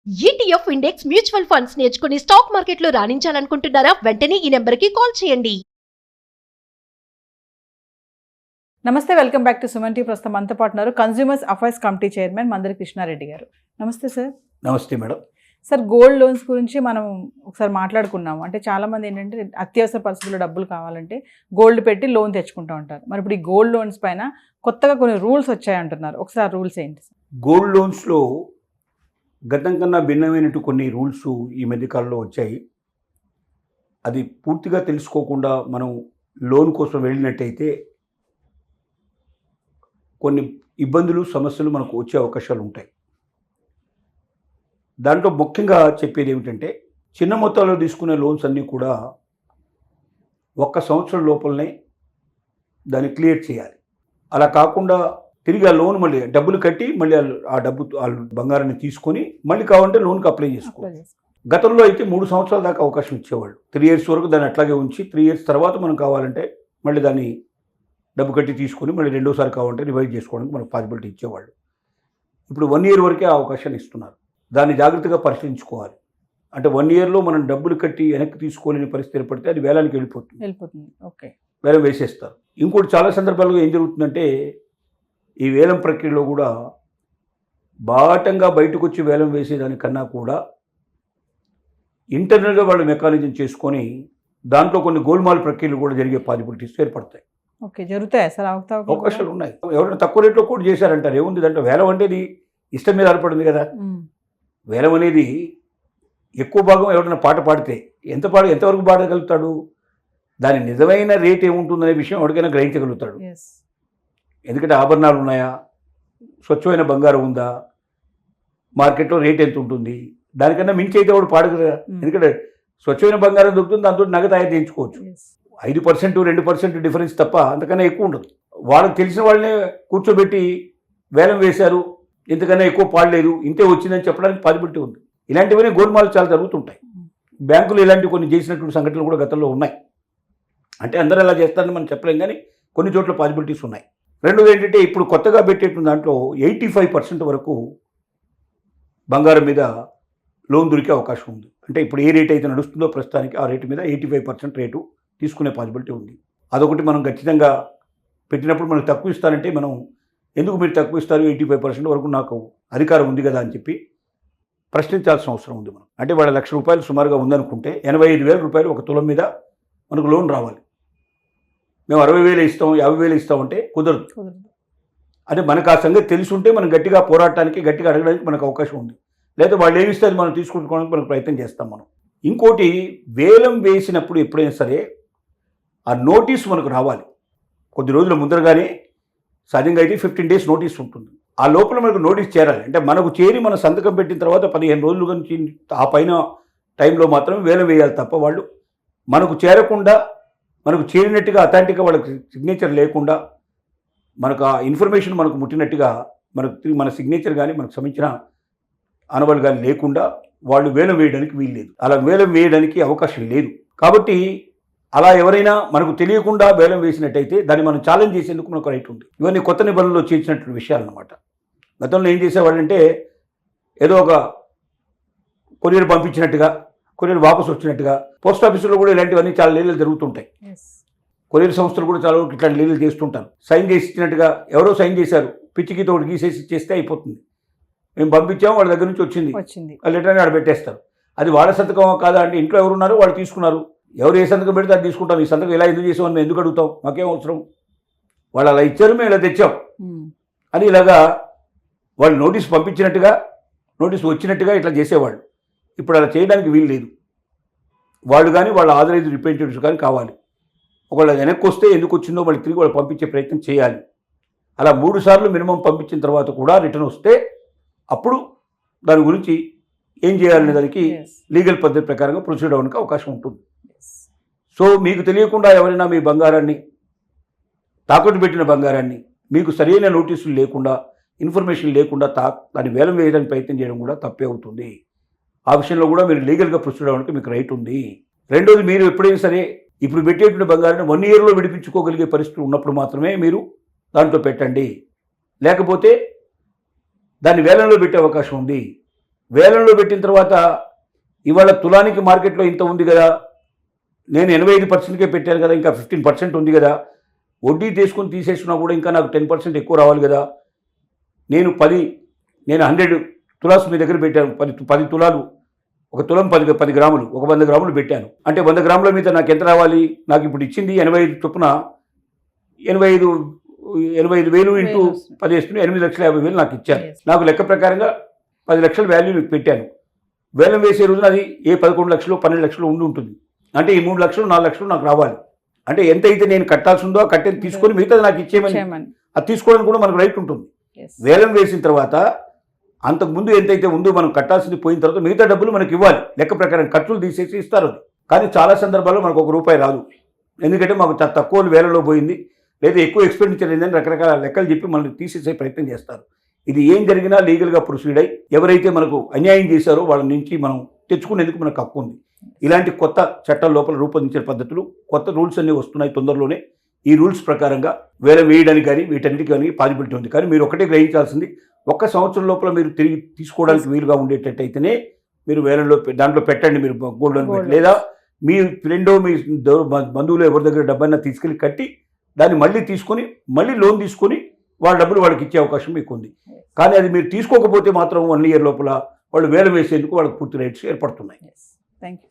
ETF index mutual funds నేర్చుకుని stock మార్కెట్లో రాణించాలనుకుంటున్నారా? వెంటనే ఈ నెంబర్కి కాల్ చేయండి. నమస్తే, welcome back to Suman T. ప్రస్తుతం మనతో పాటు ఉన్నారు consumers affairs committee chairman Mandari Krishna Reddy గారు. నమస్తే సార్. నమస్తే మేడం. సార్, గోల్డ్ లోన్స్ గురించి మనం ఒకసారి మాట్లాడుకున్నాము. అంటే చాలామంది ఏంటంటే అత్యవసర పరిస్థితుల్లో డబ్బులు కావాలంటే గోల్డ్ పెట్టి లోన్ తెచ్చుకుంటూ ఉంటారు. మరి ఇప్పుడు ఈ గోల్డ్ లోన్స్ పైన కొత్తగా కొన్ని రూల్స్ వచ్చాయంటున్నారు. ఒకసారి రూల్స్ ఏంటి సార్? గోల్డ్ లోన్స్లో గతం కన్నా భిన్నమైనట్టు కొన్ని రూల్స్ ఈ మధ్యకాలంలో వచ్చాయి. అది పూర్తిగా తెలుసుకోకుండా మనం లోన్ కోసం వెళ్ళినట్టయితే కొన్ని ఇబ్బందులు, సమస్యలు మనకు వచ్చే అవకాశాలు ఉంటాయి. దాంట్లో ముఖ్యంగా చెప్పేది ఏమిటంటే, చిన్న మొత్తాల్లో తీసుకునే లోన్స్ అన్నీ కూడా 1 సంవత్సరం లోపలనే దాన్ని క్లియర్ చేయాలి. అలా కాకుండా తిరిగి ఆ లోన్ మళ్ళీ డబ్బులు కట్టి మళ్ళీ ఆ డబ్బు బంగారాన్ని తీసుకొని మళ్ళీ కావాలంటే లోన్కి అప్లై చేసుకోవాలి. గతంలో అయితే 3 సంవత్సరాల దాకా అవకాశం ఇచ్చేవాళ్ళు. 3 ఇయర్స్ వరకు దాన్ని అట్లాగే ఉంచి 3 ఇయర్స్ తర్వాత మనం కావాలంటే మళ్ళీ దాన్ని డబ్బు కట్టి తీసుకొని మళ్ళీ రెండోసారి కావాలంటే రివైజ్ చేసుకోవడానికి మనకు పాసిబిలిటీ ఇచ్చేవాళ్ళు. ఇప్పుడు 1 ఇయర్ వరకే ఆ అవకాశాన్ని ఇస్తున్నారు. దాన్ని జాగ్రత్తగా పరిశీలించుకోవాలి. అంటే 1 ఇయర్లో మనం డబ్బులు కట్టి వెనక్కి తీసుకోలేని పరిస్థితి ఏర్పడితే అది వేలానికి వెళ్ళిపోతుంది. ఓకే, వేలం వేసేస్తారు. ఇంకోటి చాలా సందర్భాలుగా ఏం జరుగుతుందంటే, ఈ వేలం ప్రక్రియలో కూడా బాటంగా బయటకు వచ్చి వేలం వేసేదానికన్నా కూడా ఇంటర్నల్గా వాళ్ళు మెకానిజం చేసుకొని దాంట్లో కొన్ని గోల్మాల్ ప్రక్రియలు కూడా జరిగే పాసిబిలిటీస్ ఏర్పడతాయి. ఓకే, జరుగుతాయి సార్. అవకాశాలు ఉన్నాయి. ఎవరైనా తక్కువ రేట్లో కూడా చేశారంటారు. ఏముంది దాంట్లో? వేలం అనేది ఇష్టం మీద ఆధారపడింది కదా. వేలం అనేది ఎక్కువ భాగం ఎవరైనా పాట పాడితే ఎంతవరకు పాడగలుగుతాడు? దాని నిజమైన రేట్ ఏముంటుందనే విషయం ఎవరికైనా గ్రహించగలుగుతాడు. ఎందుకంటే ఆభరణాలు ఉన్నాయా, స్వచ్ఛమైన బంగారం ఉందా, మార్కెట్లో రేట్ ఎంత ఉంటుంది, దానికన్నా మించి అయితే వాడు పాడదు కదా. ఎందుకంటే స్వచ్ఛమైన బంగారం దొరుకుతుంది, దాంతో నగదు తయారు చేయించుకోవచ్చు. 5%, 2% డిఫరెన్స్ తప్ప అంతకన్నా ఎక్కువ ఉండదు. వాళ్ళకి తెలిసిన వాళ్ళనే కూర్చోబెట్టి వేలం వేశారు, ఇంతకన్నా ఎక్కువ పాడలేదు, ఇంతే వచ్చిందని చెప్పడానికి పాసిబిలిటీ ఉంది. ఇలాంటివన్నీ గోల్మాలు చాలా జరుగుతుంటాయి. బ్యాంకులు ఇలాంటి కొన్ని చేసినటువంటి సంఘటనలు కూడా గతంలో ఉన్నాయి. అంటే అందరూ అలా చేస్తారని మనం చెప్పలేం, కానీ కొన్ని చోట్ల పాసిబిలిటీస్ ఉన్నాయి. రెండోది ఏంటంటే, ఇప్పుడు కొత్తగా పెట్టేటువంటి దాంట్లో 85% వరకు బంగారం మీద లోన్ దొరికే అవకాశం ఉంది. అంటే ఇప్పుడు ఏ రేట్ అయితే నడుస్తుందో ప్రస్తుతానికి ఆ రేటు మీద 85% రేటు తీసుకునే పాసిబిలిటీ ఉంది. అదొకటి మనం ఖచ్చితంగా పెట్టినప్పుడు మనకు తక్కువ ఇస్తారంటే, మనం ఎందుకు మీరు తక్కువ ఇస్తారు, 85% వరకు నాకు అధికారం ఉంది కదా అని చెప్పి ప్రశ్నించాల్సిన అవసరం ఉంది మనం. అంటే వాళ్ళ ₹1,00,000 సుమారుగా ఉందనుకుంటే 85,000 రూపాయలు ఒక తులం మీద మనకు లోన్ రావాలి. మేము 60,000 ఇస్తాం, 50,000 ఇస్తామంటే కుదరదు. అంటే మనకు ఆ సంగతి తెలిసి ఉంటే మనం గట్టిగా పోరాటానికి, గట్టిగా అడగడానికి మనకు అవకాశం ఉంది. లేదా వాళ్ళు ఏమి ఇస్తే మనం తీసుకుంటుకోవడానికి మనకు ప్రయత్నం చేస్తాం మనం. ఇంకోటి, వేలం వేసినప్పుడు ఎప్పుడైనా సరే ఆ నోటీస్ మనకు రావాలి. కొద్ది రోజుల ముందరగానే, సహజంగా అయితే 15 డేస్ నోటీస్ ఉంటుంది. ఆ లోపల మనకు నోటీస్ చేరాలి. అంటే మనకు చేరి మన సంతకం పెట్టిన తర్వాత 15 రోజుల నుంచి ఆ పైన టైంలో మాత్రమే వేలం వేయాలి తప్ప, వాళ్ళు మనకు చేరకుండా, మనకు చేరినట్టుగా అథాంటిక్గా వాళ్ళకి సిగ్నేచర్ లేకుండా, మనకు ఆ ఇన్ఫర్మేషన్ మనకు ముట్టినట్టుగా మన సిగ్నేచర్ కానీ మనకు సంబంధించిన ఆనవాళ్ళు కానీ లేకుండా వాళ్ళు వేలం వేయడానికి వీలు లేదు. అలా వేలం వేయడానికి అవకాశం లేదు. కాబట్టి అలా ఎవరైనా మనకు తెలియకుండా వేలం వేసినట్టయితే దాన్ని మనం ఛాలెంజ్ చేసేందుకు మనకు రైట్ ఉంది. ఇవన్నీ కొత్త నిబంధనలు చేసినటువంటి విషయాలు అన్నమాట. గతంలో ఏం చేసేవాళ్ళంటే, ఏదో ఒక కొరియర్ పంపించినట్టుగా, కొరియర్ వాపసు వచ్చినట్టుగా, పోస్ట్ ఆఫీసులో కూడా ఇలాంటివన్నీ చాలా లీలలు జరుగుతుంటాయి. కొరియర్ సంస్థలు కూడా చాలా ఇట్లాంటి లీలలు చేస్తుంటారు. సైన్ చేసి ఇచ్చినట్టుగా, ఎవరో సైన్ చేశారు, పిచ్చికితో ఒకటి గీసేసి ఇచ్చేస్తే అయిపోతుంది. మేము పంపించాము, వాళ్ళ దగ్గర నుంచి వచ్చింది, ఆ లెటర్ని ఆడ పెట్టేస్తారు. అది వాళ్ళ సంతకం కాదా అంటే, ఇంట్లో ఎవరున్నారు వాళ్ళు తీసుకున్నారు, ఎవరు ఏ సంతకం పెడితే అది తీసుకుంటాం. ఈ సంతకం ఎలా ఎందుకు చేసామని మేము ఎందుకు అడుగుతాం, మాకేం అవసరం, వాళ్ళు అలా ఇచ్చారు, మేము ఇలా తెచ్చాం అని ఇలాగా వాళ్ళు నోటీస్ పంపించినట్టుగా, నోటీస్ వచ్చినట్టుగా ఇట్లా చేసేవాళ్ళు. ఇప్పుడు అలా చేయడానికి వీలు లేదు. వాళ్ళు కానీ వాళ్ళ ఆథరైజ్డ్ రిప్రజెంటేటివ్స్ కానీ కావాలి. ఒకవేళ వెనక్కి వస్తే ఎందుకు వచ్చిందో వాళ్ళు తిరిగి వాళ్ళు పంపించే ప్రయత్నం చేయాలి. అలా 3 సార్లు మినిమం పంపించిన తర్వాత కూడా రిటర్న్ వస్తే అప్పుడు దాని గురించి ఏం చేయాలనే దానికి లీగల్ పద్ధతి ప్రకారంగా ప్రొసీడ్ అవ్వడానికి అవకాశం ఉంటుంది. సో మీకు తెలియకుండా ఎవరైనా మీ బంగారాన్ని, తాకట్టు పెట్టిన బంగారాన్ని మీకు సరైన నోటీసులు లేకుండా, ఇన్ఫర్మేషన్ లేకుండా దాన్ని వేలం వేయడానికి ప్రయత్నం చేయడం కూడా తప్పే అవుతుంది. ఆ విషయంలో కూడా మీరు లీగల్గా ప్రొసీడ్ అవ్వడానికి మీకు రైట్ ఉంది. రెండోది, మీరు ఎప్పుడైనా సరే ఇప్పుడు పెట్టేటువంటి బంగారాన్ని 1 ఇయర్లో విడిపించుకోగలిగే పరిస్థితి ఉన్నప్పుడు మాత్రమే మీరు దాంట్లో పెట్టండి. లేకపోతే దాన్ని వేలంలో పెట్టే అవకాశం ఉంది. వేలంలో పెట్టిన తర్వాత ఇవాళ తులానికి మార్కెట్లో ఇంత ఉంది కదా, నేను 85%కే పెట్టాను కదా, ఇంకా 15% ఉంది కదా, వడ్డీ తీసుకుని తీసేసినా కూడా ఇంకా నాకు 10% ఎక్కువ రావాలి కదా, నేను 100 తులాస్ మీ దగ్గర పెట్టాను, 10 తులాలు, ఒక తులం 10 గ్రాములు, ఒక 100 గ్రాములు పెట్టాను అంటే 100 గ్రాముల మీద నాకు ఎంత రావాలి? నాకు ఇప్పుడు ఇచ్చింది 85 చొప్పున 85,000 ఇంటూ 10 వేసుకుని 8,50,000 నాకు ఇచ్చారు. Yes. నాకు లెక్క ప్రకారంగా 10 లక్షల వాల్యూ పెట్టాను. వేలం వేసే రోజున అది ఏ 11 లక్షలు 12 లక్షలు ఉండి ఉంటుంది. అంటే ఈ 3 లక్షలు 4 లక్షలు నాకు రావాలి. అంటే ఎంత అయితే నేను కట్టాల్సి ఉందో ఆ కట్టేది తీసుకొని మిగతాది నాకు ఇచ్చేయమని, అది తీసుకోవడానికి కూడా మనకు రైట్ ఉంటుంది. వేలం వేసిన తర్వాత అంతకుముందు ఎంతైతే ఉందో మనం కట్టాల్సింది పోయిన తర్వాత మిగతా డబ్బులు మనకి ఇవ్వాలి. లెక్క ప్రకారం ఖర్చులు తీసేసి ఇస్తారు. కానీ చాలా సందర్భాల్లో మనకు ₹1 రాదు. ఎందుకంటే మాకు తక్కువ వేలలో పోయింది లేదా ఎక్కువ ఎక్స్పెండిచర్ అయిందని రకరకాల లెక్కలు చెప్పి మనల్ని తీసేసే ప్రయత్నం చేస్తారు. ఇది ఏం జరిగినా లీగల్గా ప్రొసీడ్ అయ్యి ఎవరైతే మనకు అన్యాయం చేశారో వాళ్ళ నుంచి మనం తెచ్చుకునేందుకు మనకు హక్కు ఉంది. ఇలాంటి కొత్త చట్టాల లోపల రూపొందించిన పద్ధతులు, కొత్త రూల్స్ అన్నీ వస్తున్నాయి తొందరలోనే. ఈ రూల్స్ ప్రకారంగా వేలం వేయడానికి కానీ వీటన్నిటికీ కానీ పాసిబిలిటీ ఉంది. కానీ మీరు ఒకటే గ్రహించాల్సింది, 1 సంవత్సరం లోపల మీరు తిరిగి తీసుకోవడానికి వీలుగా ఉండేటట్టయితేనే మీరు వేలంలో దాంట్లో పెట్టండి. మీరు గోల్డ్ లోన్ పెట్టి, లేదా మీ ఫ్రెండో మీ బంధువులు ఎవరి దగ్గర డబ్బైనా తీసుకెళ్ళి కట్టి దాన్ని మళ్ళీ తీసుకొని మళ్ళీ లోన్ తీసుకొని వాళ్ళ డబ్బులు వాళ్ళకి ఇచ్చే అవకాశం మీకు ఉంది. కానీ అది మీరు తీసుకోకపోతే మాత్రం 1 ఇయర్ లోపల వాళ్ళు వేలం వేసేందుకు వాళ్ళకి పూర్తి రైట్స్ ఏర్పడుతున్నాయి. Thank you.